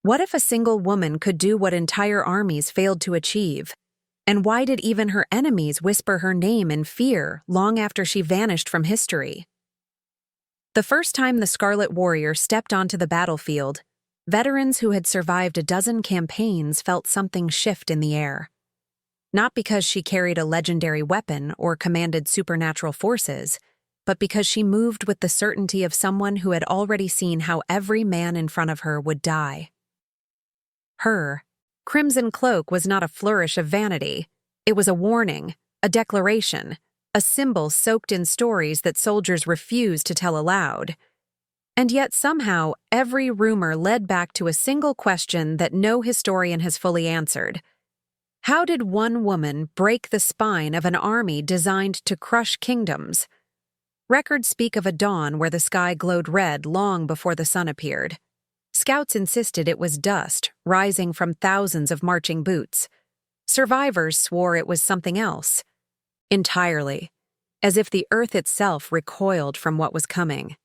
What if a single woman could do what entire armies failed to achieve? And why did even her enemies whisper her name in fear long after she vanished from history? The first time the Scarlet Warrior stepped onto the battlefield, veterans who had survived a dozen campaigns felt something shift in the air. Not because she carried a legendary weapon or commanded supernatural forces, but because she moved with the certainty of someone who had already seen how every man in front of her would die. Her crimson cloak was not a flourish of vanity. It was a warning, a declaration, a symbol soaked in stories that soldiers refused to tell aloud. And yet somehow every rumor led back to a single question that no historian has fully answered. How did one woman break the spine of an army designed to crush kingdoms? Records speak of a dawn where the sky glowed red long before the sun appeared. Scouts insisted it was dust rising from thousands of marching boots. Survivors swore it was something else. Entirely, as if the earth itself recoiled from what was coming.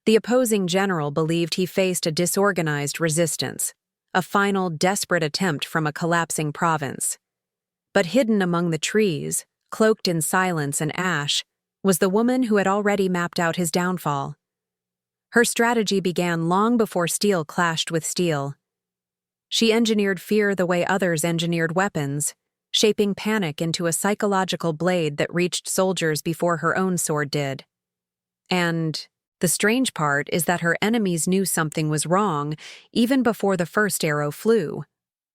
The opposing general believed he faced a disorganized resistance, a final desperate attempt from a collapsing province. But hidden among the trees, cloaked in silence and ash, was the woman who had already mapped out his downfall. Her strategy began long before steel clashed with steel. She engineered fear the way others engineered weapons, shaping panic into a psychological blade that reached soldiers before her own sword did. And the strange part is that her enemies knew something was wrong even before the first arrow flew,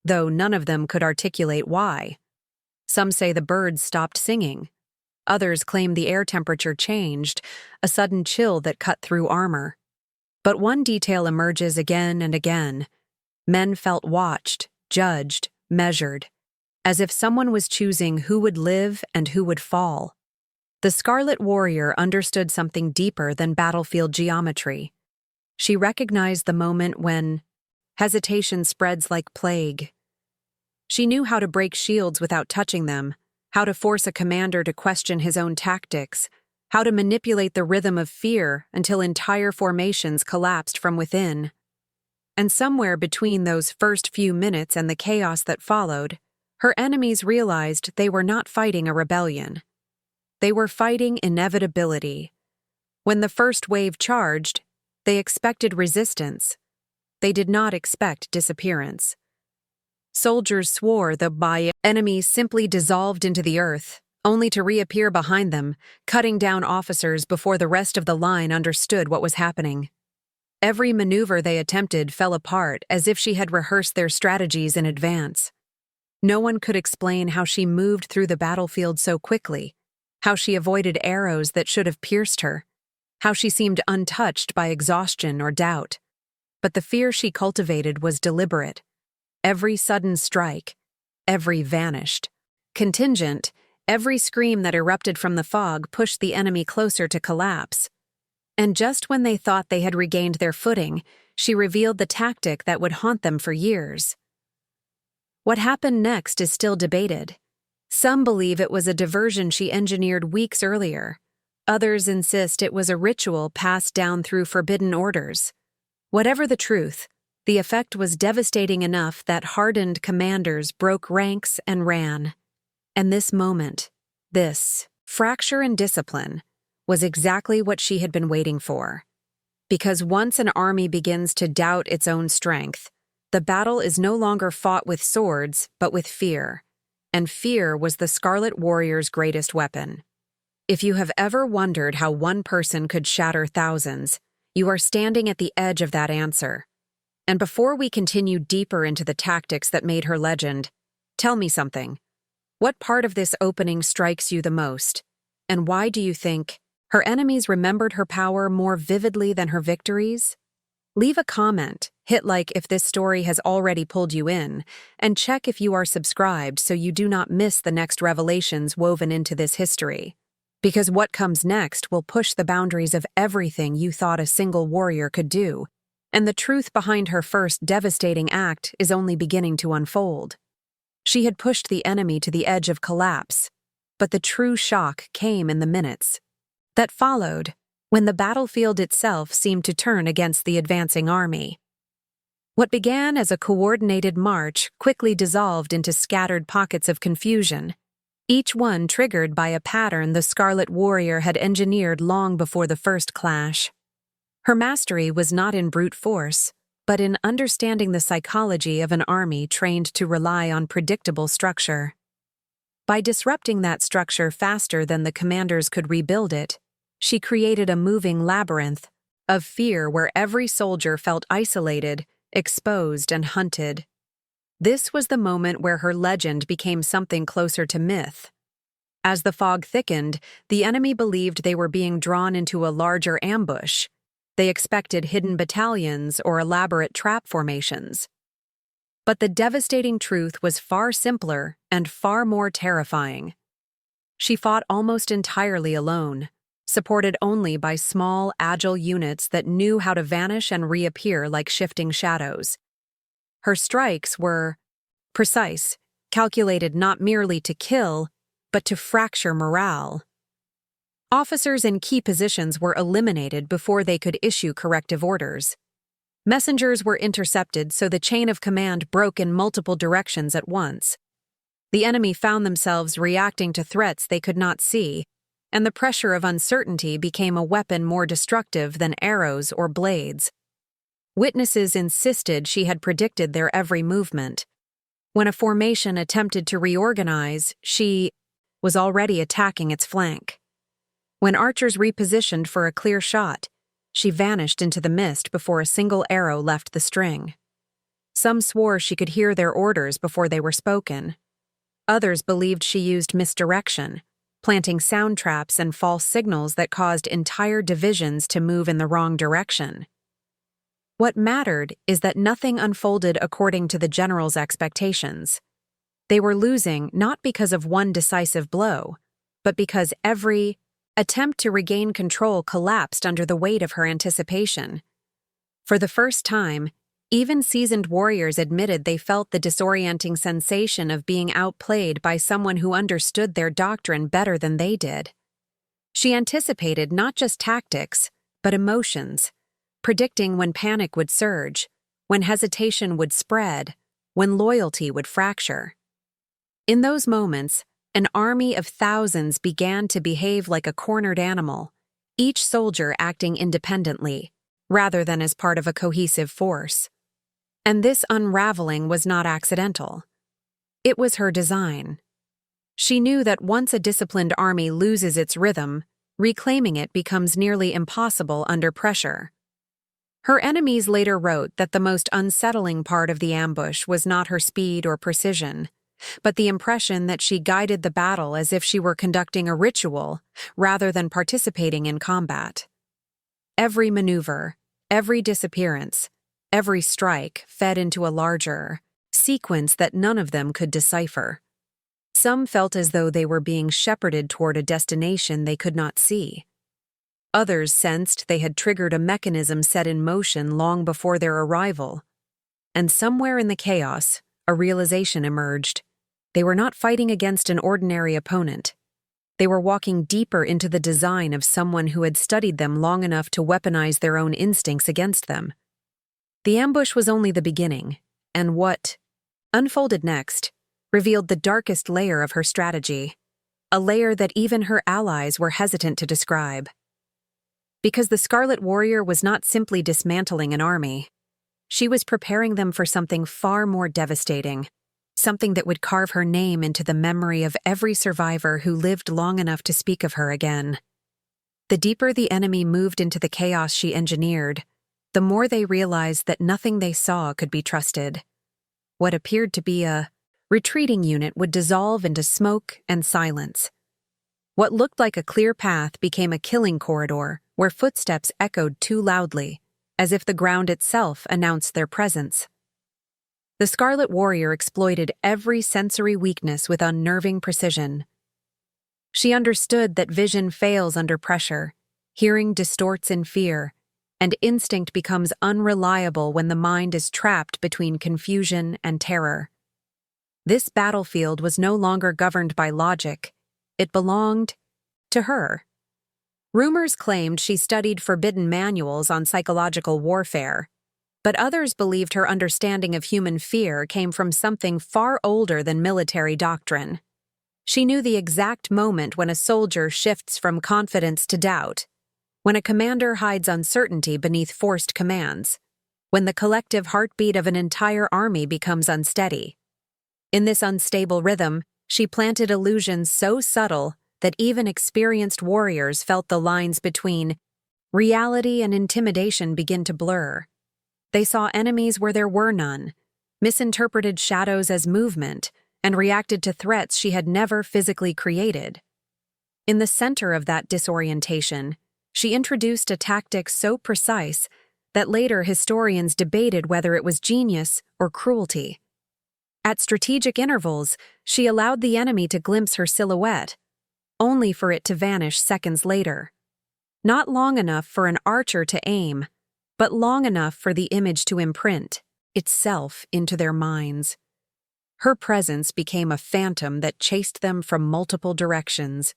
though none of them could articulate why. Some say the birds stopped singing. Others claim the air temperature changed, a sudden chill that cut through armor. But one detail emerges again and again. Men felt watched, judged, measured, as if someone was choosing who would live and who would fall. The Scarlet Warrior understood something deeper than battlefield geometry. She recognized the moment when hesitation spreads like plague. She knew how to break shields without touching them, how to force a commander to question his own tactics, how to manipulate the rhythm of fear until entire formations collapsed from within. And somewhere between those first few minutes and the chaos that followed, her enemies realized they were not fighting a rebellion. They were fighting inevitability. When the first wave charged, they expected resistance. They did not expect disappearance. Soldiers swore the enemies simply dissolved into the earth, only to reappear behind them, cutting down officers before the rest of the line understood what was happening. Every maneuver they attempted fell apart as if she had rehearsed their strategies in advance. No one could explain how she moved through the battlefield so quickly, how she avoided arrows that should have pierced her, how she seemed untouched by exhaustion or doubt. But the fear she cultivated was deliberate. Every sudden strike, every vanished. Contingent, every scream that erupted from the fog pushed the enemy closer to collapse. And just when they thought they had regained their footing, she revealed the tactic that would haunt them for years. What happened next is still debated. Some believe it was a diversion she engineered weeks earlier. Others insist it was a ritual passed down through forbidden orders. Whatever the truth, the effect was devastating enough that hardened commanders broke ranks and ran. And this moment, this fracture in discipline, was exactly what she had been waiting for. Because once an army begins to doubt its own strength, the battle is no longer fought with swords, but with fear. And fear was the Scarlet Warrior's greatest weapon. If you have ever wondered how one person could shatter thousands, you are standing at the edge of that answer. And before we continue deeper into the tactics that made her legend, tell me something. What part of this opening strikes you the most? And why do you think her enemies remembered her power more vividly than her victories? Leave a comment, hit like if this story has already pulled you in, and check if you are subscribed so you do not miss the next revelations woven into this history. Because what comes next will push the boundaries of everything you thought a single warrior could do, and the truth behind her first devastating act is only beginning to unfold. She had pushed the enemy to the edge of collapse, but the true shock came in the minutes that followed, when the battlefield itself seemed to turn against the advancing army. What began as a coordinated march quickly dissolved into scattered pockets of confusion, each one triggered by a pattern the Scarlet Warrior had engineered long before the first clash. Her mastery was not in brute force, but in understanding the psychology of an army trained to rely on predictable structure. By disrupting that structure faster than the commanders could rebuild it, she created a moving labyrinth of fear where every soldier felt isolated, exposed, and hunted. This was the moment where her legend became something closer to myth. As the fog thickened, the enemy believed they were being drawn into a larger ambush. They expected hidden battalions or elaborate trap formations. But the devastating truth was far simpler and far more terrifying. She fought almost entirely alone, supported only by small, agile units that knew how to vanish and reappear like shifting shadows. Her strikes were precise, calculated not merely to kill, but to fracture morale. Officers in key positions were eliminated before they could issue corrective orders. Messengers were intercepted so the chain of command broke in multiple directions at once. The enemy found themselves reacting to threats they could not see, and the pressure of uncertainty became a weapon more destructive than arrows or blades. Witnesses insisted she had predicted their every movement. When a formation attempted to reorganize, she was already attacking its flank. When archers repositioned for a clear shot, she vanished into the mist before a single arrow left the string. Some swore she could hear their orders before they were spoken. Others believed she used misdirection, planting sound traps and false signals that caused entire divisions to move in the wrong direction. What mattered is that nothing unfolded according to the general's expectations. They were losing not because of one decisive blow, but because every attempt to regain control collapsed under the weight of her anticipation. For the first time, even seasoned warriors admitted they felt the disorienting sensation of being outplayed by someone who understood their doctrine better than they did. She anticipated not just tactics, but emotions, predicting when panic would surge, when hesitation would spread, when loyalty would fracture. In those moments, an army of thousands began to behave like a cornered animal, each soldier acting independently, rather than as part of a cohesive force. And this unraveling was not accidental. It was her design. She knew that once a disciplined army loses its rhythm, reclaiming it becomes nearly impossible under pressure. Her enemies later wrote that the most unsettling part of the ambush was not her speed or precision, but the impression that she guided the battle as if she were conducting a ritual rather than participating in combat. Every maneuver, every disappearance, every strike fed into a larger sequence that none of them could decipher. Some felt as though they were being shepherded toward a destination they could not see. Others sensed they had triggered a mechanism set in motion long before their arrival. And somewhere in the chaos, a realization emerged. They were not fighting against an ordinary opponent. They were walking deeper into the design of someone who had studied them long enough to weaponize their own instincts against them. The ambush was only the beginning, and what unfolded next revealed the darkest layer of her strategy, a layer that even her allies were hesitant to describe. Because the Scarlet Warrior was not simply dismantling an army. She was preparing them for something far more devastating, something that would carve her name into the memory of every survivor who lived long enough to speak of her again. The deeper the enemy moved into the chaos she engineered, the more they realized that nothing they saw could be trusted. What appeared to be a retreating unit would dissolve into smoke and silence. What looked like a clear path became a killing corridor where footsteps echoed too loudly, as if the ground itself announced their presence. The Scarlet Warrior exploited every sensory weakness with unnerving precision. She understood that vision fails under pressure, hearing distorts in fear, and instinct becomes unreliable when the mind is trapped between confusion and terror. This battlefield was no longer governed by logic. It belonged to her. Rumors claimed she studied forbidden manuals on psychological warfare, But others believed her understanding of human fear came from something far older than military doctrine. She knew the exact moment when a soldier shifts from confidence to doubt, when a commander hides uncertainty beneath forced commands, when the collective heartbeat of an entire army becomes unsteady. In this unstable rhythm, she planted illusions so subtle that even experienced warriors felt the lines between reality and intimidation begin to blur. They saw enemies where there were none, misinterpreted shadows as movement, and reacted to threats she had never physically created. In the center of that disorientation, she introduced a tactic so precise that later historians debated whether it was genius or cruelty. At strategic intervals, she allowed the enemy to glimpse her silhouette, only for it to vanish seconds later. Not long enough for an archer to aim, but long enough for the image to imprint itself into their minds. Her presence became a phantom that chased them from multiple directions.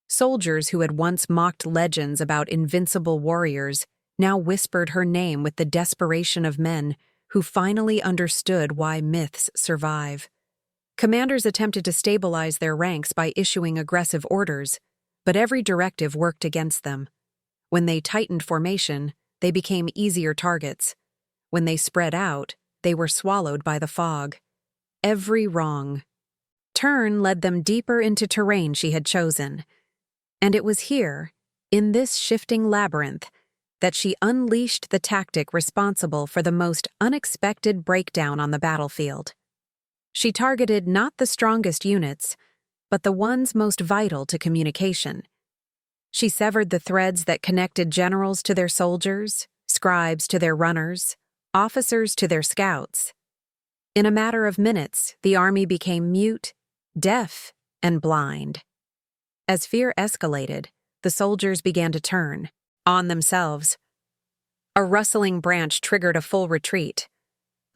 Soldiers who had once mocked legends about invincible warriors now whispered her name with the desperation of men who finally understood why myths survive. Commanders attempted to stabilize their ranks by issuing aggressive orders, but every directive worked against them. When they tightened formation, they became easier targets. When they spread out, they were swallowed by the fog. Every wrong turn led them deeper into terrain she had chosen. And it was here, in this shifting labyrinth, that she unleashed the tactic responsible for the most unexpected breakdown on the battlefield. She targeted not the strongest units, but the ones most vital to communication. She severed the threads that connected generals to their soldiers, scribes to their runners, officers to their scouts. In a matter of minutes, the army became mute, deaf, and blind. As fear escalated, the soldiers began to turn on themselves. A rustling branch triggered a full retreat.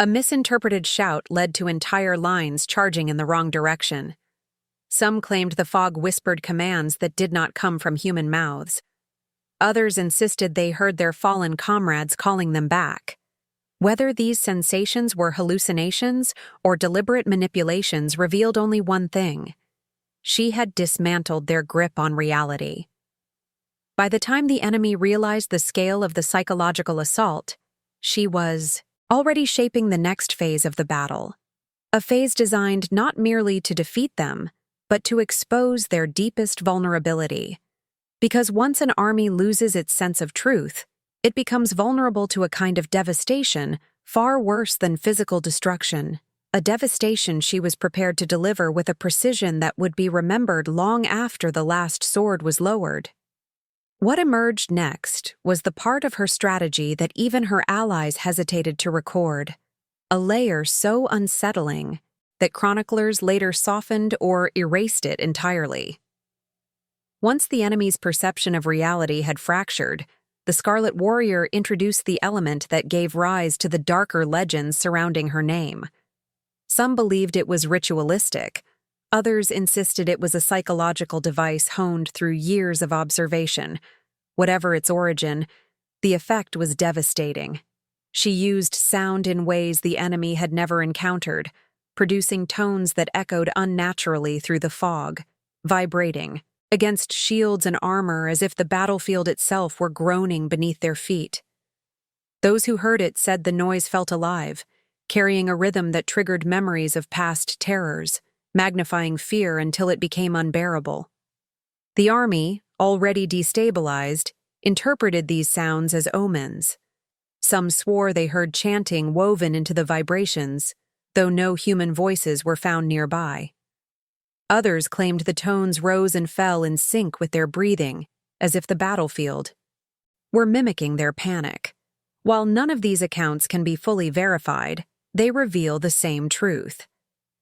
A misinterpreted shout led to entire lines charging in the wrong direction. Some claimed the fog whispered commands that did not come from human mouths. Others insisted they heard their fallen comrades calling them back. Whether these sensations were hallucinations or deliberate manipulations revealed only one thing: she had dismantled their grip on reality. By the time the enemy realized the scale of the psychological assault, she was already shaping the next phase of the battle, a phase designed not merely to defeat them, but to expose their deepest vulnerability. Because once an army loses its sense of truth, it becomes vulnerable to a kind of devastation far worse than physical destruction, a devastation she was prepared to deliver with a precision that would be remembered long after the last sword was lowered. What emerged next was the part of her strategy that even her allies hesitated to record, a layer so unsettling that chroniclers later softened or erased it entirely. Once the enemy's perception of reality had fractured, the Scarlet Warrior introduced the element that gave rise to the darker legends surrounding her name. Some believed it was ritualistic. Others insisted it was a psychological device honed through years of observation. Whatever its origin, the effect was devastating. She used sound in ways the enemy had never encountered, producing tones that echoed unnaturally through the fog, vibrating against shields and armor as if the battlefield itself were groaning beneath their feet. Those who heard it said the noise felt alive, carrying a rhythm that triggered memories of past terrors, magnifying fear until it became unbearable. The army, already destabilized, interpreted these sounds as omens. Some swore they heard chanting woven into the vibrations, though no human voices were found nearby. Others claimed the tones rose and fell in sync with their breathing, as if the battlefield were mimicking their panic. While none of these accounts can be fully verified, they reveal the same truth.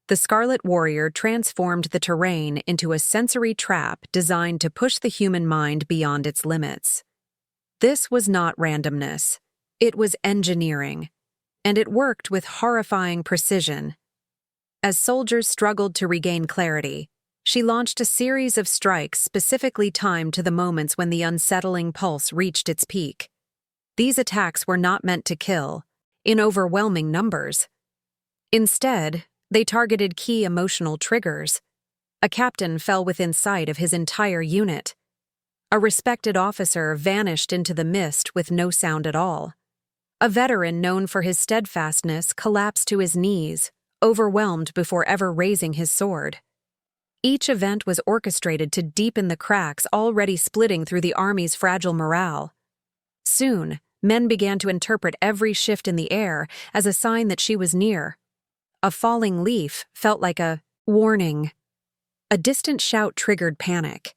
The Scarlet Warrior transformed the terrain into a sensory trap designed to push the human mind beyond its limits. This was not randomness. It was engineering, and it worked with horrifying precision. As soldiers struggled to regain clarity, she launched a series of strikes specifically timed to the moments when the unsettling pulse reached its peak. These attacks were not meant to kill. in overwhelming numbers. Instead, they targeted key emotional triggers. A captain fell within sight of his entire unit. A respected officer vanished into the mist with no sound at all. A veteran known for his steadfastness collapsed to his knees, overwhelmed before ever raising his sword. Each event was orchestrated to deepen the cracks already splitting through the army's fragile morale. Soon, men began to interpret every shift in the air as a sign that she was near. A falling leaf felt like a warning. A distant shout triggered panic.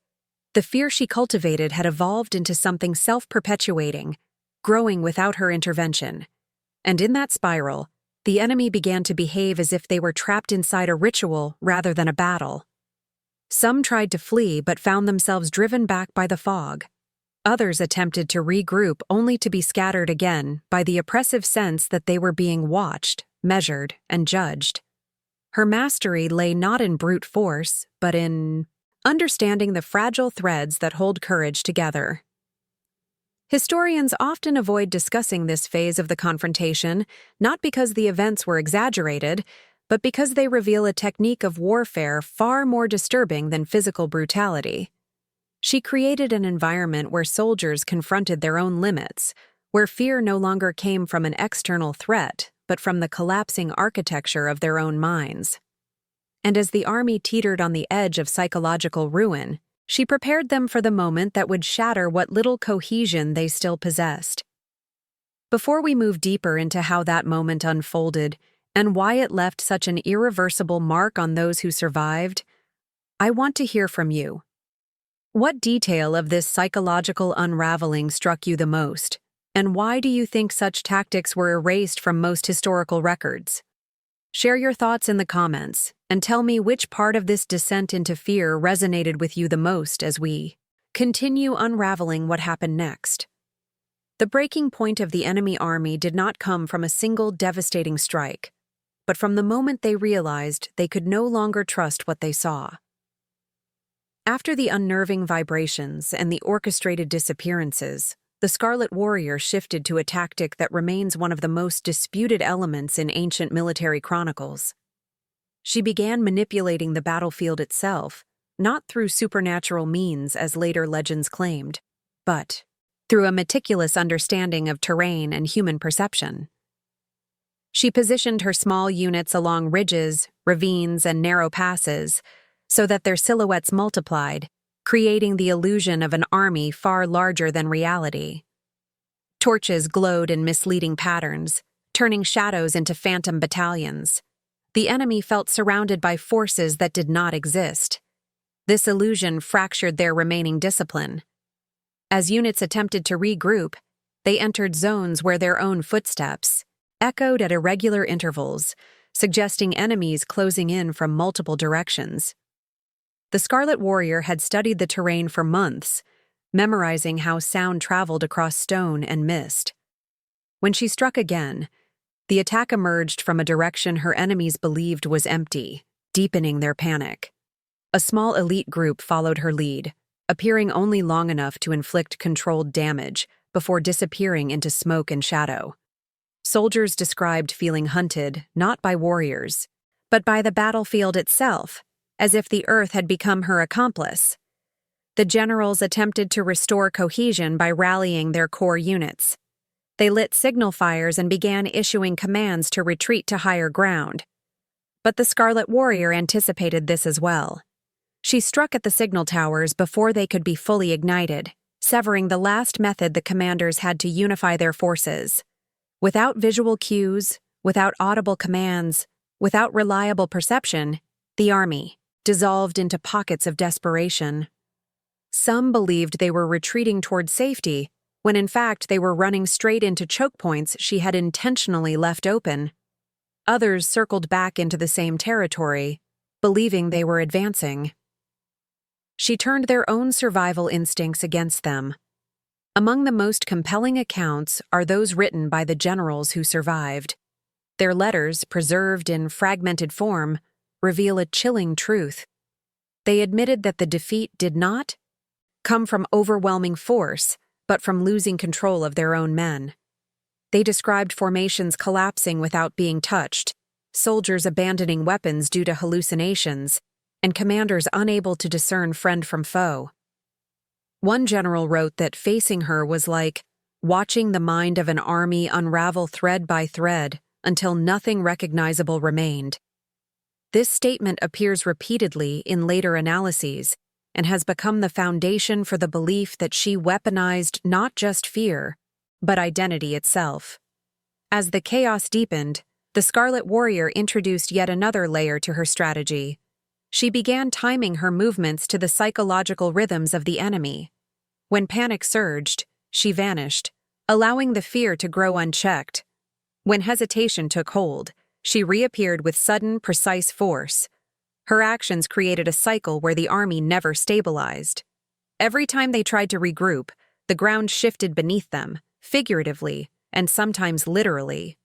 The fear she cultivated had evolved into something self-perpetuating, growing without her intervention. And in that spiral, the enemy began to behave as if they were trapped inside a ritual rather than a battle. Some tried to flee but found themselves driven back by the fog. Others attempted to regroup only to be scattered again by the oppressive sense that they were being watched, measured, and judged. Her mastery lay not in brute force, but in understanding the fragile threads that hold courage together. Historians often avoid discussing this phase of the confrontation, not because the events were exaggerated, but because they reveal a technique of warfare far more disturbing than physical brutality. She created an environment where soldiers confronted their own limits, where fear no longer came from an external threat, but from the collapsing architecture of their own minds. And as the army teetered on the edge of psychological ruin, she prepared them for the moment that would shatter what little cohesion they still possessed. Before we move deeper into how that moment unfolded and why it left such an irreversible mark on those who survived, I want to hear from you. What detail of this psychological unraveling struck you the most, and why do you think such tactics were erased from most historical records? Share your thoughts in the comments, and tell me which part of this descent into fear resonated with you the most as we continue unraveling what happened next. The breaking point of the enemy army did not come from a single devastating strike, but from the moment they realized they could no longer trust what they saw. After the unnerving vibrations and the orchestrated disappearances, the Scarlet Warrior shifted to a tactic that remains one of the most disputed elements in ancient military chronicles. She began manipulating the battlefield itself, not through supernatural means as later legends claimed, but through a meticulous understanding of terrain and human perception. She positioned her small units along ridges, ravines, and narrow passes so that their silhouettes multiplied, creating the illusion of an army far larger than reality. Torches glowed in misleading patterns, turning shadows into phantom battalions. The enemy felt surrounded by forces that did not exist. This illusion fractured their remaining discipline. As units attempted to regroup, they entered zones where their own footsteps echoed at irregular intervals, suggesting enemies closing in from multiple directions. The Scarlet Warrior had studied the terrain for months, memorizing how sound traveled across stone and mist. When she struck again, the attack emerged from a direction her enemies believed was empty, deepening their panic. A small elite group followed her lead, appearing only long enough to inflict controlled damage before disappearing into smoke and shadow. Soldiers described feeling hunted not by warriors, but by the battlefield itself, as if the earth had become her accomplice. The generals attempted to restore cohesion by rallying their core units. They lit signal fires and began issuing commands to retreat to higher ground. But the Scarlet Warrior anticipated this as well. She struck at the signal towers before they could be fully ignited, severing the last method the commanders had to unify their forces. Without visual cues, without audible commands, without reliable perception, the army dissolved into pockets of desperation. Some believed they were retreating toward safety, when in fact they were running straight into choke points she had intentionally left open. Others circled back into the same territory, believing they were advancing. She turned their own survival instincts against them. Among the most compelling accounts are those written by the generals who survived. Their letters, preserved in fragmented form, reveal a chilling truth. They admitted that the defeat did not come from overwhelming force, but from losing control of their own men. They described formations collapsing without being touched, soldiers abandoning weapons due to hallucinations, and commanders unable to discern friend from foe. One general wrote that facing her was like watching the mind of an army unravel thread by thread until nothing recognizable remained. This statement appears repeatedly in later analyses and has become the foundation for the belief that she weaponized not just fear, but identity itself. As the chaos deepened, the Scarlet Warrior introduced yet another layer to her strategy. She began timing her movements to the psychological rhythms of the enemy. When panic surged, she vanished, allowing the fear to grow unchecked. When hesitation took hold, she reappeared with sudden, precise force. Her actions created a cycle where the army never stabilized. Every time they tried to regroup, the ground shifted beneath them, figuratively and sometimes literally.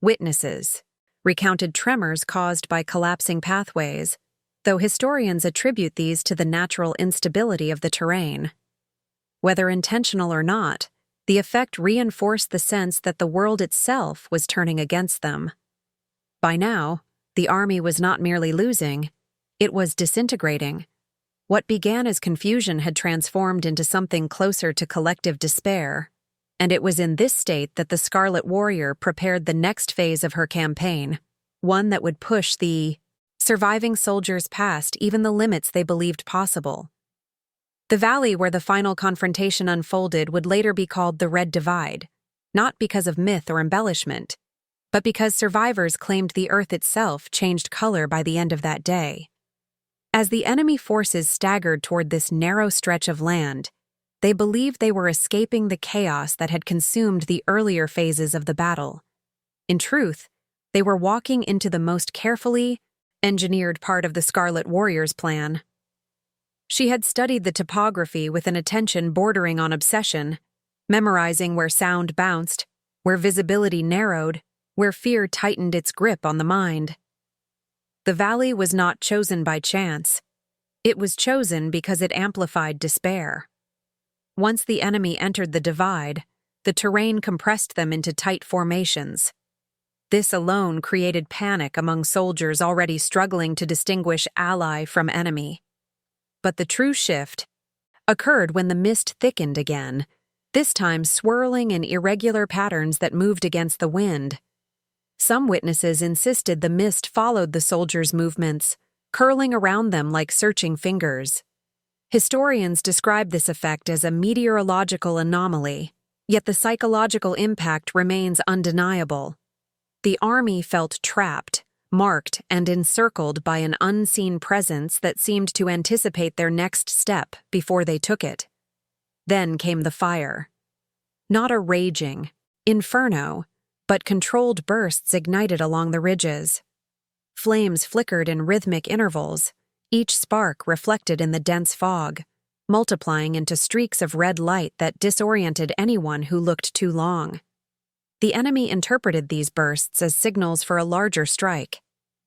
Witnesses recounted tremors caused by collapsing pathways, though historians attribute these to the natural instability of the terrain. Whether intentional or not, the effect reinforced the sense that the world itself was turning against them. By now, the army was not merely losing, it was disintegrating. What began as confusion had transformed into something closer to collective despair, and it was in this state that the Scarlet Warrior prepared the next phase of her campaign, one that would push the surviving soldiers past even the limits they believed possible. The valley where the final confrontation unfolded would later be called the Red Divide, not because of myth or embellishment, but because survivors claimed the earth itself changed color by the end of that day. As the enemy forces staggered toward this narrow stretch of land, they believed they were escaping the chaos that had consumed the earlier phases of the battle. In truth, they were walking into the most carefully engineered part of the Scarlet Warrior's plan. She had studied the topography with an attention bordering on obsession, memorizing where sound bounced, where visibility narrowed, where fear tightened its grip on the mind. The valley was not chosen by chance. It was chosen because it amplified despair. Once the enemy entered the divide, the terrain compressed them into tight formations. This alone created panic among soldiers already struggling to distinguish ally from enemy. But the true shift occurred when the mist thickened again, this time swirling in irregular patterns that moved against the wind. Some witnesses insisted the mist followed the soldiers' movements, curling around them like searching fingers. Historians describe this effect as a meteorological anomaly, yet the psychological impact remains undeniable. The army felt trapped, marked, and encircled by an unseen presence that seemed to anticipate their next step before they took it. Then came the fire. Not a raging inferno, but controlled bursts ignited along the ridges. Flames flickered in rhythmic intervals, each spark reflected in the dense fog, multiplying into streaks of red light that disoriented anyone who looked too long. The enemy interpreted these bursts as signals for a larger strike.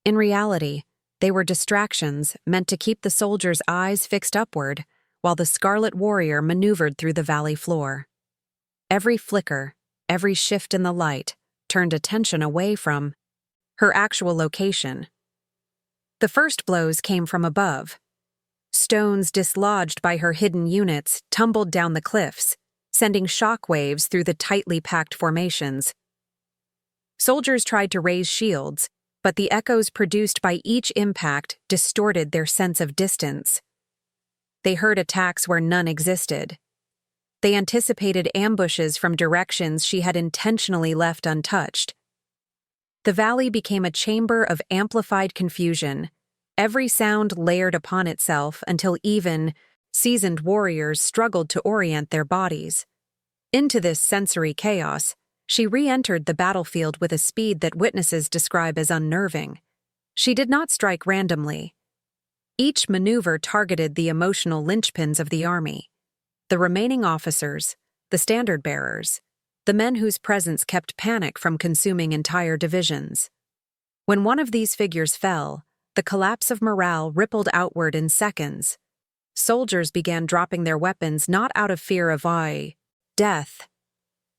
In reality, they were distractions meant to keep the soldiers' eyes fixed upward while the Scarlet Warrior maneuvered through the valley floor. Every flicker, every shift in the light, turned attention away from her actual location. The first blows came from above. Stones dislodged by her hidden units tumbled down the cliffs, sending shockwaves through the tightly packed formations. Soldiers tried to raise shields, but the echoes produced by each impact distorted their sense of distance. They heard attacks where none existed. They anticipated ambushes from directions she had intentionally left untouched. The valley became a chamber of amplified confusion, every sound layered upon itself until even seasoned warriors struggled to orient their bodies. Into this sensory chaos, she re-entered the battlefield with a speed that witnesses describe as unnerving. She did not strike randomly. Each maneuver targeted the emotional linchpins of the army. The remaining officers, the standard-bearers, the men whose presence kept panic from consuming entire divisions. When one of these figures fell, the collapse of morale rippled outward in seconds. Soldiers began dropping their weapons not out of fear of death,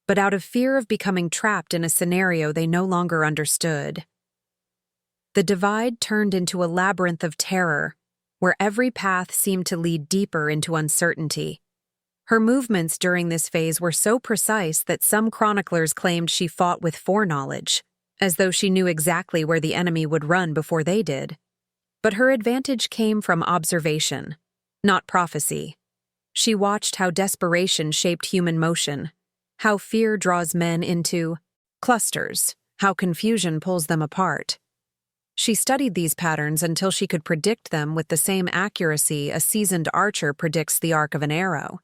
but out of fear of becoming trapped in a scenario they no longer understood. The divide turned into a labyrinth of terror, where every path seemed to lead deeper into uncertainty. Her movements during this phase were so precise that some chroniclers claimed she fought with foreknowledge, as though she knew exactly where the enemy would run before they did. But her advantage came from observation, not prophecy. She watched how desperation shaped human motion, how fear draws men into clusters, how confusion pulls them apart. She studied these patterns until she could predict them with the same accuracy a seasoned archer predicts the arc of an arrow.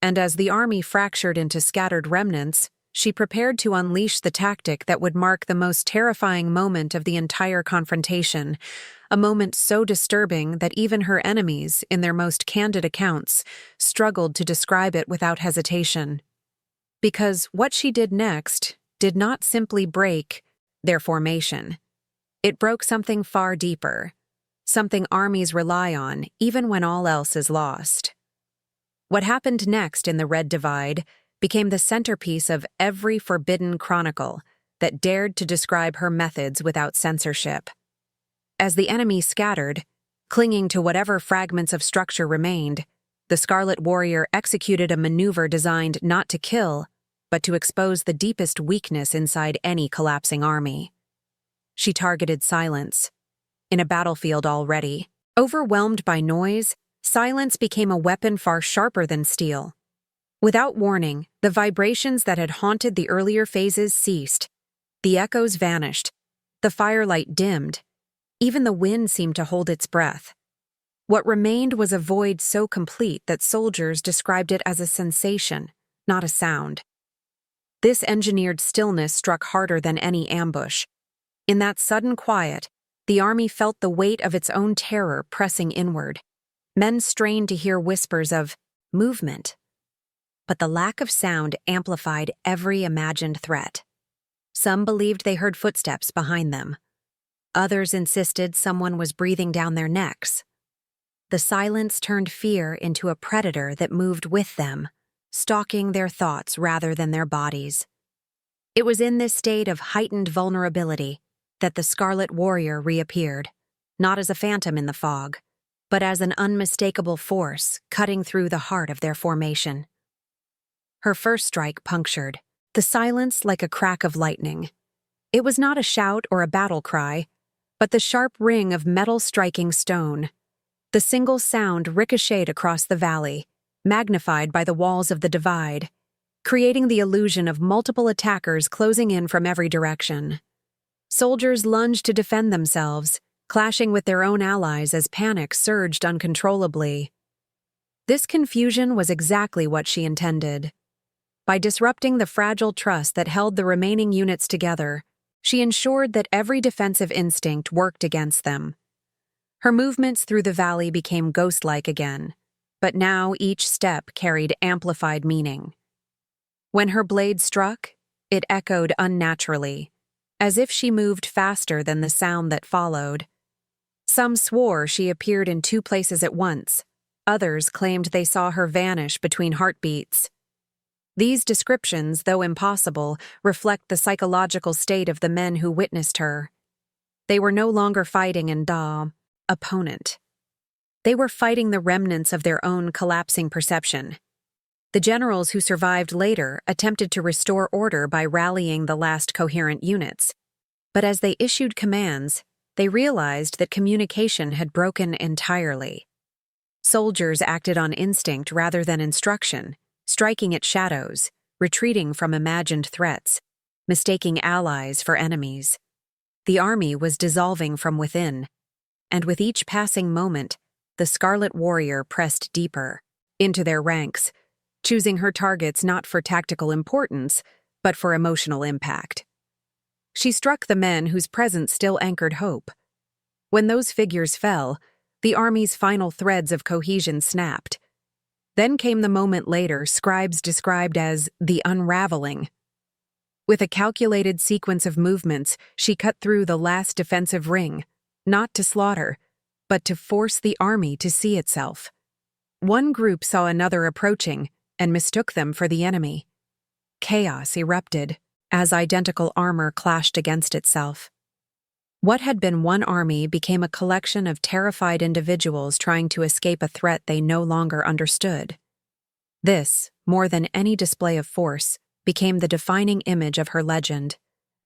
And as the army fractured into scattered remnants, she prepared to unleash the tactic that would mark the most terrifying moment of the entire confrontation, a moment so disturbing that even her enemies, in their most candid accounts, struggled to describe it without hesitation. Because what she did next did not simply break their formation. It broke something far deeper, something armies rely on even when all else is lost. What happened next in the Red Divide became the centerpiece of every forbidden chronicle that dared to describe her methods without censorship. As the enemy scattered, clinging to whatever fragments of structure remained, the Scarlet Warrior executed a maneuver designed not to kill, but to expose the deepest weakness inside any collapsing army. She targeted silence. In a battlefield already overwhelmed by noise, silence became a weapon far sharper than steel. Without warning, the vibrations that had haunted the earlier phases ceased. The echoes vanished. The firelight dimmed. Even the wind seemed to hold its breath. What remained was a void so complete that soldiers described it as a sensation, not a sound. This engineered stillness struck harder than any ambush. In that sudden quiet, the army felt the weight of its own terror pressing inward. Men strained to hear whispers of movement. But the lack of sound amplified every imagined threat. Some believed they heard footsteps behind them. Others insisted someone was breathing down their necks. The silence turned fear into a predator that moved with them, stalking their thoughts rather than their bodies. It was in this state of heightened vulnerability that the Scarlet Warrior reappeared, not as a phantom in the fog, but as an unmistakable force cutting through the heart of their formation. Her first strike punctured the silence like a crack of lightning. It was not a shout or a battle cry, but the sharp ring of metal striking stone. The single sound ricocheted across the valley, magnified by the walls of the divide, creating the illusion of multiple attackers closing in from every direction. Soldiers lunged to defend themselves, clashing with their own allies as panic surged uncontrollably. This confusion was exactly what she intended. By disrupting the fragile trust that held the remaining units together, she ensured that every defensive instinct worked against them. Her movements through the valley became ghost-like again, but now each step carried amplified meaning. When her blade struck, it echoed unnaturally, as if she moved faster than the sound that followed. Some swore she appeared in two places at once. Others claimed they saw her vanish between heartbeats. These descriptions, though impossible, reflect the psychological state of the men who witnessed her. They were no longer fighting an opponent. They were fighting the remnants of their own collapsing perception. The generals who survived later attempted to restore order by rallying the last coherent units. But as they issued commands, they realized that communication had broken entirely. Soldiers acted on instinct rather than instruction, striking at shadows, retreating from imagined threats, mistaking allies for enemies. The army was dissolving from within, and with each passing moment, the Scarlet Warrior pressed deeper into their ranks, choosing her targets not for tactical importance, but for emotional impact. She struck the men whose presence still anchored hope. When those figures fell, the army's final threads of cohesion snapped. Then came the moment later scribes described as the unraveling. With a calculated sequence of movements, she cut through the last defensive ring, not to slaughter, but to force the army to see itself. One group saw another approaching and mistook them for the enemy. Chaos erupted as identical armor clashed against itself. What had been one army became a collection of terrified individuals trying to escape a threat they no longer understood. This, more than any display of force, became the defining image of her legend,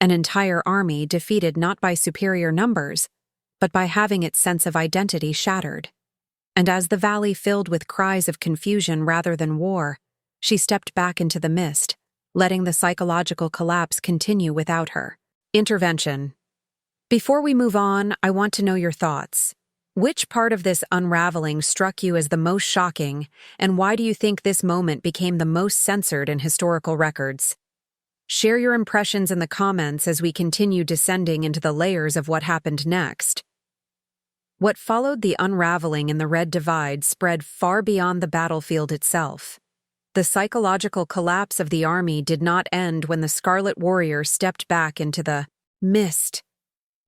an entire army defeated not by superior numbers, but by having its sense of identity shattered. And as the valley filled with cries of confusion rather than war, she stepped back into the mist, letting the psychological collapse continue without her. Intervention. Before we move on, I want to know your thoughts. Which part of this unraveling struck you as the most shocking, and why do you think this moment became the most censored in historical records? Share your impressions in the comments as we continue descending into the layers of what happened next. What followed the unraveling in the Red Divide spread far beyond the battlefield itself. The psychological collapse of the army did not end when the Scarlet Warrior stepped back into the mist.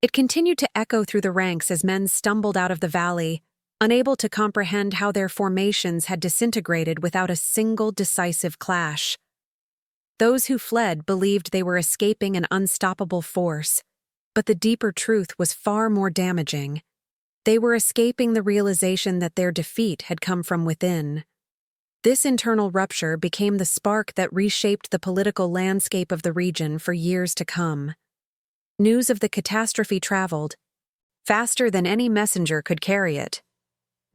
It continued to echo through the ranks as men stumbled out of the valley, unable to comprehend how their formations had disintegrated without a single decisive clash. Those who fled believed they were escaping an unstoppable force, but the deeper truth was far more damaging. They were escaping the realization that their defeat had come from within. This internal rupture became the spark that reshaped the political landscape of the region for years to come. News of the catastrophe traveled faster than any messenger could carry it.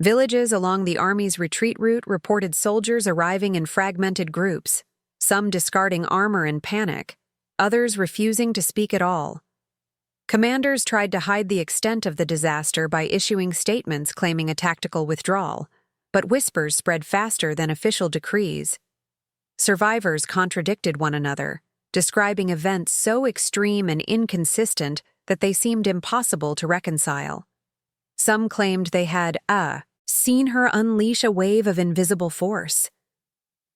Villages along the army's retreat route reported soldiers arriving in fragmented groups, some discarding armor in panic, others refusing to speak at all. Commanders tried to hide the extent of the disaster by issuing statements claiming a tactical withdrawal, but whispers spread faster than official decrees. Survivors contradicted one another, describing events so extreme and inconsistent that they seemed impossible to reconcile. Some claimed they had, seen her unleash a wave of invisible force.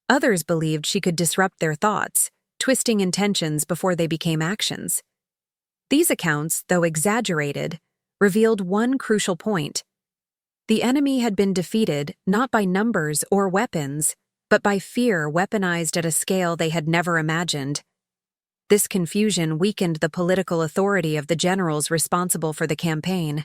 Others believed she could disrupt their thoughts, twisting intentions before they became actions. These accounts, though exaggerated, revealed one crucial point. The enemy had been defeated not by numbers or weapons, but by fear weaponized at a scale they had never imagined. This confusion weakened the political authority of the generals responsible for the campaign.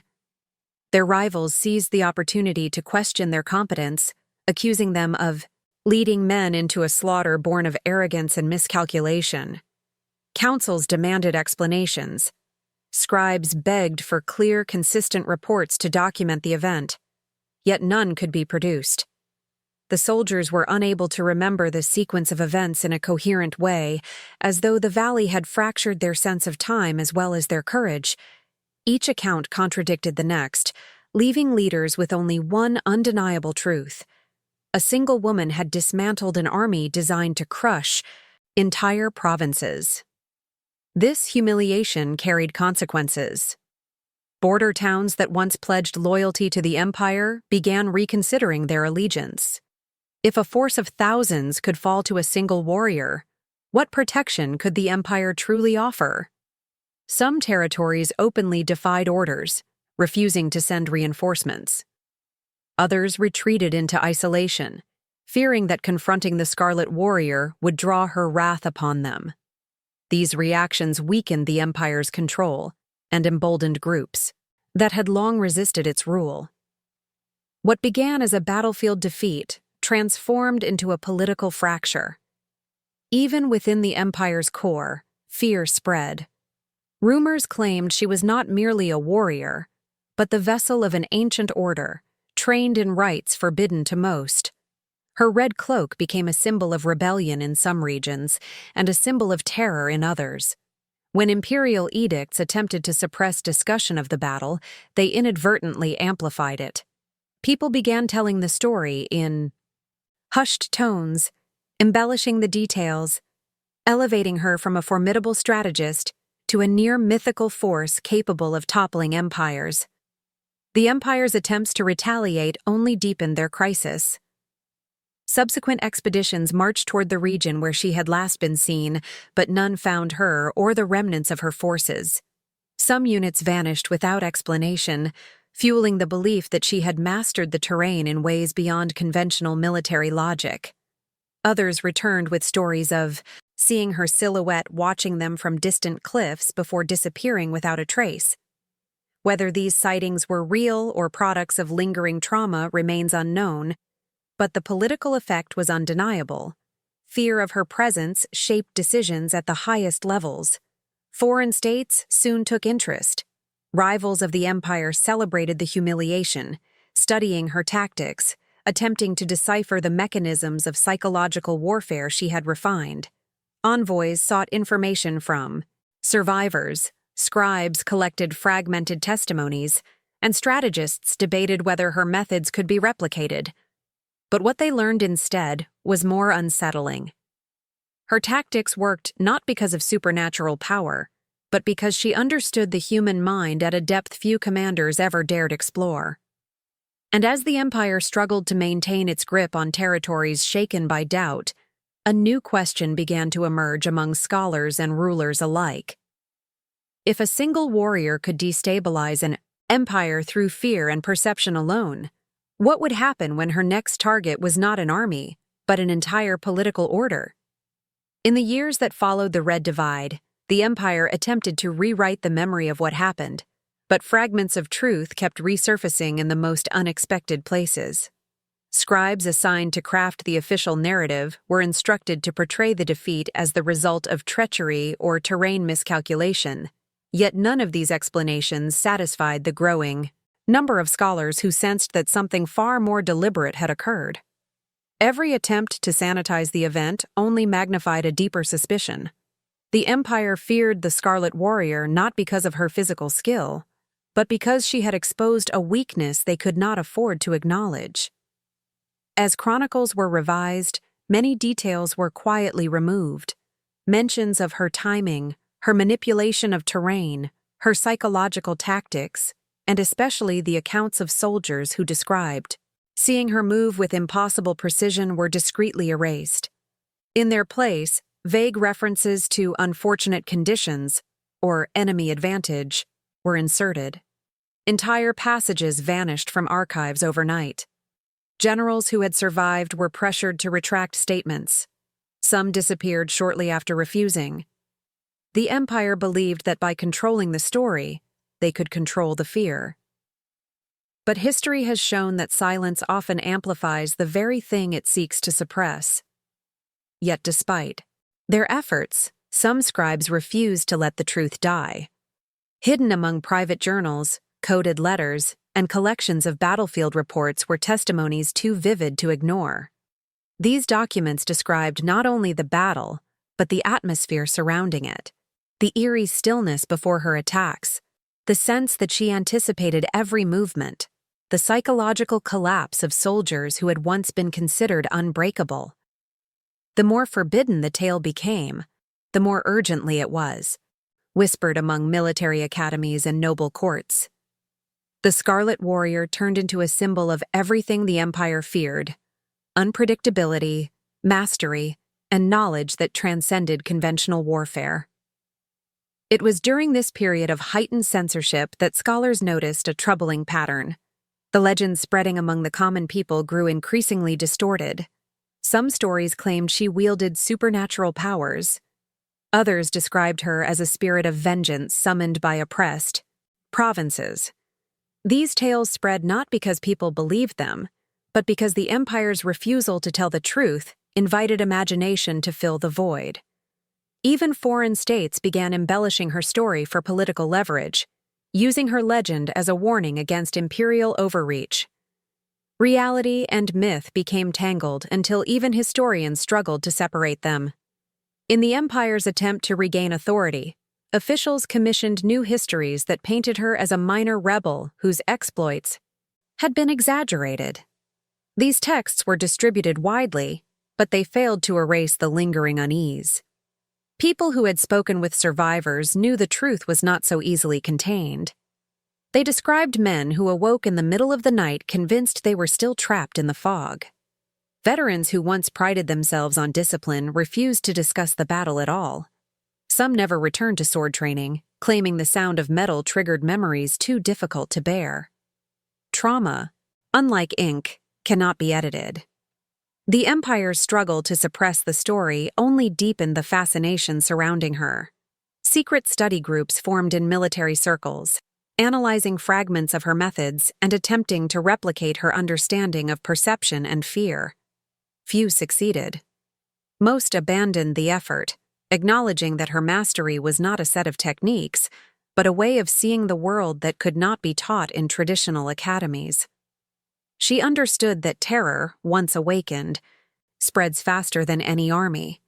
Their rivals seized the opportunity to question their competence, accusing them of leading men into a slaughter born of arrogance and miscalculation. Councils demanded explanations. Scribes begged for clear, consistent reports to document the event, yet none could be produced. The soldiers were unable to remember the sequence of events in a coherent way, as though the valley had fractured their sense of time as well as their courage. Each account contradicted the next, leaving leaders with only one undeniable truth. A single woman had dismantled an army designed to crush entire provinces. This humiliation carried consequences. Border towns that once pledged loyalty to the empire began reconsidering their allegiance. If a force of thousands could fall to a single warrior, what protection could the empire truly offer? Some territories openly defied orders, refusing to send reinforcements. Others retreated into isolation, fearing that confronting the Scarlet Warrior would draw her wrath upon them. These reactions weakened the empire's control and emboldened groups that had long resisted its rule. What began as a battlefield defeat transformed into a political fracture. Even within the empire's core, fear spread. Rumors claimed she was not merely a warrior, but the vessel of an ancient order, trained in rites forbidden to most. Her red cloak became a symbol of rebellion in some regions and a symbol of terror in others. When imperial edicts attempted to suppress discussion of the battle, they inadvertently amplified it. People began telling the story in hushed tones, embellishing the details, elevating her from a formidable strategist to a near-mythical force capable of toppling empires. The empire's attempts to retaliate only deepened their crisis. Subsequent expeditions marched toward the region where she had last been seen, but none found her or the remnants of her forces. Some units vanished without explanation, fueling the belief that she had mastered the terrain in ways beyond conventional military logic. Others returned with stories of seeing her silhouette watching them from distant cliffs before disappearing without a trace. Whether these sightings were real or products of lingering trauma remains unknown, but the political effect was undeniable. Fear of her presence shaped decisions at the highest levels. Foreign states soon took interest. Rivals of the empire celebrated the humiliation, studying her tactics, attempting to decipher the mechanisms of psychological warfare she had refined. Envoys sought information from survivors, scribes collected fragmented testimonies, and strategists debated whether her methods could be replicated. But what they learned instead was more unsettling. Her tactics worked not because of supernatural power, but because she understood the human mind at a depth few commanders ever dared explore. And as the empire struggled to maintain its grip on territories shaken by doubt, a new question began to emerge among scholars and rulers alike. If a single warrior could destabilize an empire through fear and perception alone, what would happen when her next target was not an army, but an entire political order? In the years that followed the Red Divide, the empire attempted to rewrite the memory of what happened, but fragments of truth kept resurfacing in the most unexpected places. Scribes assigned to craft the official narrative were instructed to portray the defeat as the result of treachery or terrain miscalculation, yet none of these explanations satisfied the growing number of scholars who sensed that something far more deliberate had occurred. Every attempt to sanitize the event only magnified a deeper suspicion. The empire feared the Scarlet Warrior not because of her physical skill, but because she had exposed a weakness they could not afford to acknowledge. As chronicles were revised, many details were quietly removed. Mentions of her timing, her manipulation of terrain, her psychological tactics, and especially the accounts of soldiers who described seeing her move with impossible precision were discreetly erased. In their place, vague references to unfortunate conditions, or enemy advantage, were inserted. Entire passages vanished from archives overnight. Generals who had survived were pressured to retract statements. Some disappeared shortly after refusing. The empire believed that by controlling the story, they could control the fear. But history has shown that silence often amplifies the very thing it seeks to suppress. Yet despite their efforts, some scribes refused to let the truth die. Hidden among private journals, coded letters, and collections of battlefield reports were testimonies too vivid to ignore. These documents described not only the battle, but the atmosphere surrounding it, the eerie stillness before her attacks, the sense that she anticipated every movement, the psychological collapse of soldiers who had once been considered unbreakable. The more forbidden the tale became, the more urgently it was, whispered among military academies and noble courts. The Scarlet Warrior turned into a symbol of everything the empire feared: unpredictability, mastery, and knowledge that transcended conventional warfare. It was during this period of heightened censorship that scholars noticed a troubling pattern. The legends spreading among the common people grew increasingly distorted. Some stories claimed she wielded supernatural powers. Others described her as a spirit of vengeance summoned by oppressed provinces. These tales spread not because people believed them, but because the empire's refusal to tell the truth invited imagination to fill the void. Even foreign states began embellishing her story for political leverage, using her legend as a warning against imperial overreach. Reality and myth became tangled until even historians struggled to separate them. In the empire's attempt to regain authority, officials commissioned new histories that painted her as a minor rebel whose exploits had been exaggerated. These texts were distributed widely, but they failed to erase the lingering unease. People who had spoken with survivors knew the truth was not so easily contained. They described men who awoke in the middle of the night convinced they were still trapped in the fog. Veterans who once prided themselves on discipline refused to discuss the battle at all. Some never returned to sword training, claiming the sound of metal triggered memories too difficult to bear. Trauma, unlike ink, cannot be edited. The Empire's struggle to suppress the story only deepened the fascination surrounding her. Secret study groups formed in military circles, analyzing fragments of her methods and attempting to replicate her understanding of perception and fear. Few succeeded. Most abandoned the effort, acknowledging that her mastery was not a set of techniques, but a way of seeing the world that could not be taught in traditional academies. She understood that terror, once awakened, spreads faster than any army,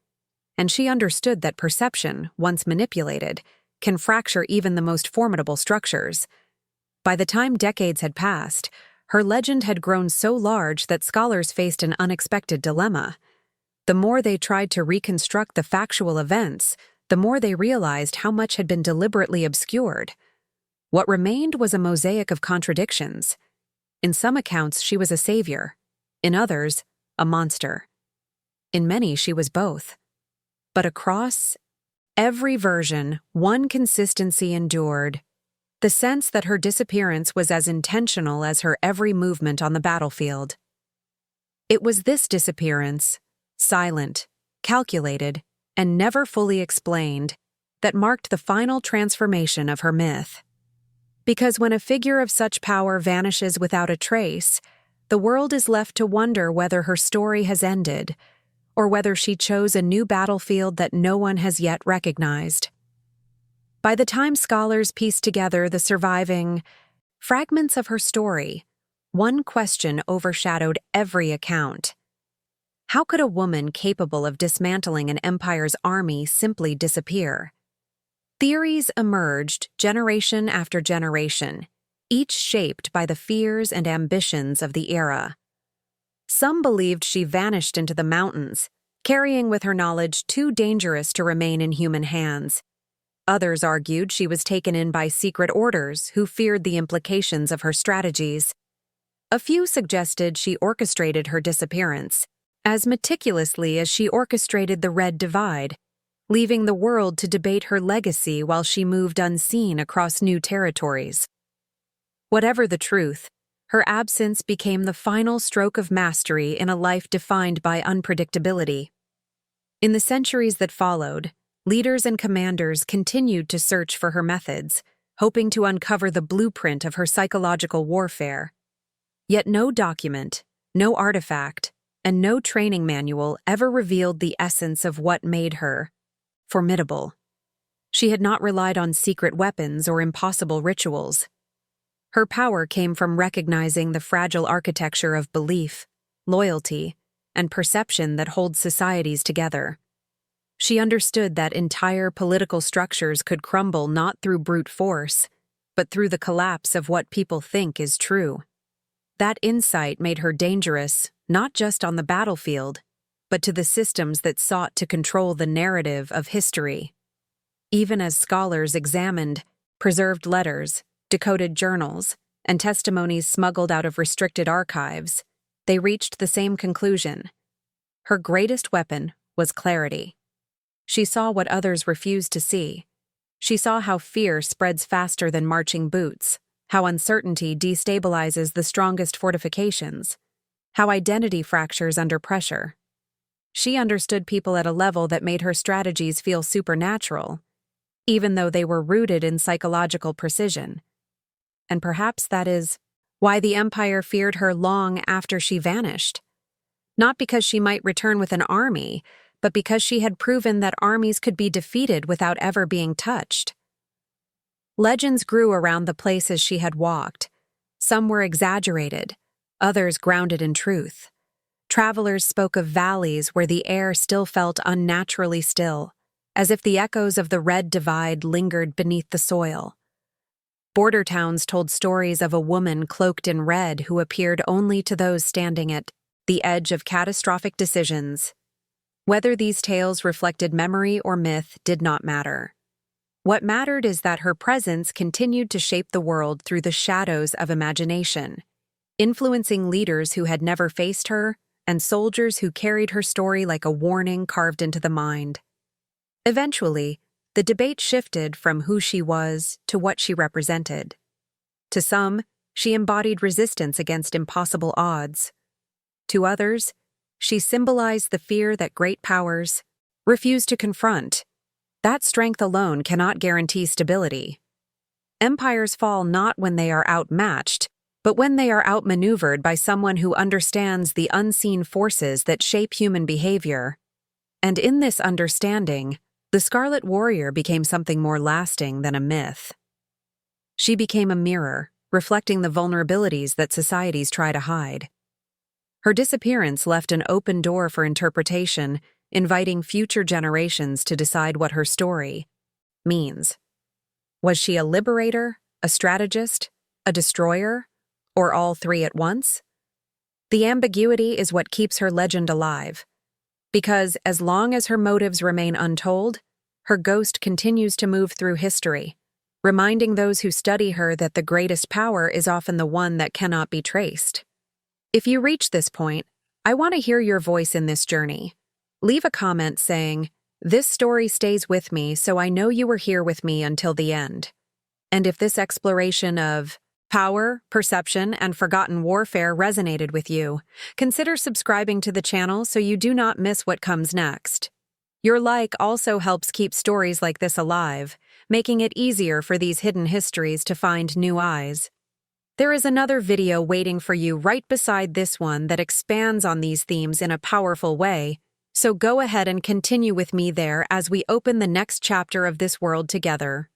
and she understood that perception, once manipulated, can fracture even the most formidable structures. By the time decades had passed, her legend had grown so large that scholars faced an unexpected dilemma. The more they tried to reconstruct the factual events, the more they realized how much had been deliberately obscured. What remained was a mosaic of contradictions. In some accounts, she was a savior. In others, a monster. In many, she was both. But across every version, one consistency endured: the sense that her disappearance was as intentional as her every movement on the battlefield. It was this disappearance, silent, calculated, and never fully explained, that marked the final transformation of her myth. Because when a figure of such power vanishes without a trace, the world is left to wonder whether her story has ended, or whether she chose a new battlefield that no one has yet recognized. By the time scholars piece together the surviving fragments of her story, one question overshadowed every account. How could a woman capable of dismantling an empire's army simply disappear? Theories emerged generation after generation, each shaped by the fears and ambitions of the era. Some believed she vanished into the mountains, carrying with her knowledge too dangerous to remain in human hands. Others argued she was taken in by secret orders who feared the implications of her strategies. A few suggested she orchestrated her disappearance, as meticulously as she orchestrated the Red Divide, leaving the world to debate her legacy while she moved unseen across new territories. Whatever the truth, her absence became the final stroke of mastery in a life defined by unpredictability. In the centuries that followed, leaders and commanders continued to search for her methods, hoping to uncover the blueprint of her psychological warfare. Yet no document, no artifact, and no training manual ever revealed the essence of what made her formidable. She had not relied on secret weapons or impossible rituals. Her power came from recognizing the fragile architecture of belief, loyalty, and perception that holds societies together. She understood that entire political structures could crumble not through brute force, but through the collapse of what people think is true. That insight made her dangerous, not just on the battlefield, but to the systems that sought to control the narrative of history. Even as scholars examined preserved letters, decoded journals, and testimonies smuggled out of restricted archives, they reached the same conclusion. Her greatest weapon was clarity. She saw what others refused to see. She saw how fear spreads faster than marching boots, how uncertainty destabilizes the strongest fortifications, how identity fractures under pressure. She understood people at a level that made her strategies feel supernatural, even though they were rooted in psychological precision. And perhaps that is why the Empire feared her long after she vanished. Not because she might return with an army, but because she had proven that armies could be defeated without ever being touched. Legends grew around the places she had walked. Some were exaggerated, others grounded in truth. Travelers spoke of valleys where the air still felt unnaturally still, as if the echoes of the Red Divide lingered beneath the soil. Border towns told stories of a woman cloaked in red who appeared only to those standing at the edge of catastrophic decisions. Whether these tales reflected memory or myth did not matter. What mattered is that her presence continued to shape the world through the shadows of imagination, influencing leaders who had never faced her and soldiers who carried her story like a warning carved into the mind. Eventually, the debate shifted from who she was to what she represented. To some, she embodied resistance against impossible odds. To others, she symbolized the fear that great powers refuse to confront. That strength alone cannot guarantee stability. Empires fall not when they are outmatched, but when they are outmaneuvered by someone who understands the unseen forces that shape human behavior. And in this understanding, the Scarlet Warrior became something more lasting than a myth. She became a mirror, reflecting the vulnerabilities that societies try to hide. Her disappearance left an open door for interpretation, inviting future generations to decide what her story means. Was she a liberator, a strategist, a destroyer, or all three at once? The ambiguity is what keeps her legend alive, because as long as her motives remain untold, her ghost continues to move through history, reminding those who study her that the greatest power is often the one that cannot be traced. If you reach this point, I want to hear your voice in this journey. Leave a comment saying, "This story stays with me, so I know you were here with me until the end." And if this exploration of power, perception, and forgotten warfare resonated with you, consider subscribing to the channel so you do not miss what comes next. Your like also helps keep stories like this alive, making it easier for these hidden histories to find new eyes. There is another video waiting for you right beside this one that expands on these themes in a powerful way, so go ahead and continue with me there as we open the next chapter of this world together.